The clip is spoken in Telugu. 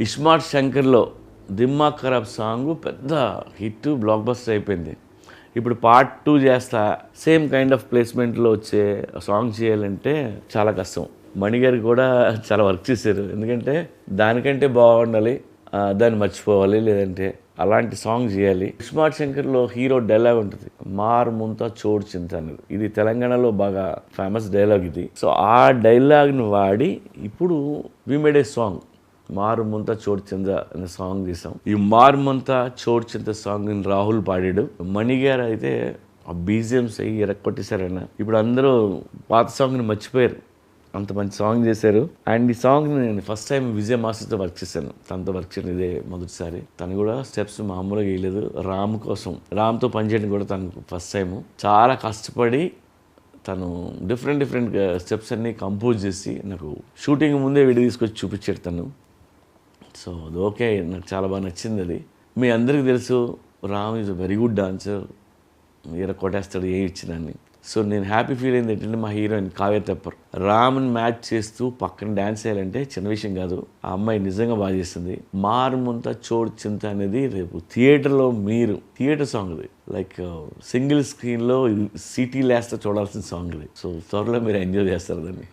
ఇస్మార్ట్ శంకర్లో దిమ్మా ఖరాబ్ సాంగ్ పెద్ద హిట్ బ్లాక్ బస్టర్ అయిపోయింది. ఇప్పుడు పార్ట్ 2 చేస్తా సేమ్ కైండ్ ఆఫ్ ప్లేస్మెంట్లో వచ్చే సాంగ్ చేయాలంటే చాలా కష్టం. మణిగారు కూడా చాలా వర్క్ చేశారు. ఎందుకంటే దానికంటే బాగుండాలి, దాన్ని మర్చిపోవాలి, లేదంటే అలాంటి సాంగ్ చేయాలి. ఇస్మార్ట్ శంకర్లో హీరో డైలాగ్ ఉంటుంది, మార్ ముంతా చోడు చింత అనేది. ఇది తెలంగాణలో బాగా ఫేమస్ డైలాగ్ ఇది. సో ఆ డైలాగ్ని వాడి ఇప్పుడు వి మేడ్ ఏ సాంగ్ మారు ముంత చోటు చింత అనే సాంగ్ తీసాం. ఈ మారు ముంత చోటు చింత సాంగ్ రాహుల్ పాడాడు. మణిగారు అయితే ఆ బీజిఎమ్స్ అయ్యి ఎరక్కొట్టేశారన్న. ఇప్పుడు అందరూ పాత సాంగ్ని మర్చిపోయారు, అంత మంచి సాంగ్ చేశారు. అండ్ ఈ సాంగ్ని నేను ఫస్ట్ టైం విజయ్ మాస్టర్తో వర్క్ చేశాను. తనతో వర్క్ చేయడం ఇదే మొదటిసారి. తను కూడా స్టెప్స్ మామూలుగా వేయలేదు. రామ్ కోసం, రామ్తో పనిచేయడం కూడా తనకు ఫస్ట్ టైం. చాలా కష్టపడి తను డిఫరెంట్ స్టెప్స్ అన్నీ కంపోజ్ చేసి నాకు షూటింగ్ ముందే వీడియో తీసుకొచ్చి చూపించాడు తను. సో అది ఓకే, నాకు చాలా బాగా నచ్చింది అది. మీ అందరికీ తెలుసు Ram is a very good dancer, కొట్టేస్తాడు ఏ ఇచ్చినాన్ని. సో నేను హ్యాపీ ఫీల్ అయింది ఏంటంటే మా హీరోయిన్ కావ్య తెప్పర్ రామ్ని మ్యాచ్ చేస్తూ పక్కన డ్యాన్స్ చేయాలంటే చిన్న విషయం కాదు. ఆ అమ్మాయి నిజంగా బాగా చేస్తుంది. మారుముంత చోడు చింత అనేది రేపు థియేటర్లో మీరు థియేటర్ సాంగ్ ఇది, లైక్ సింగిల్ స్క్రీన్లో సిటీ లేస్తా చూడాల్సిన సాంగ్ ఇది. సో త్వరలో మీరు ఎంజాయ్ చేస్తారు దాన్ని.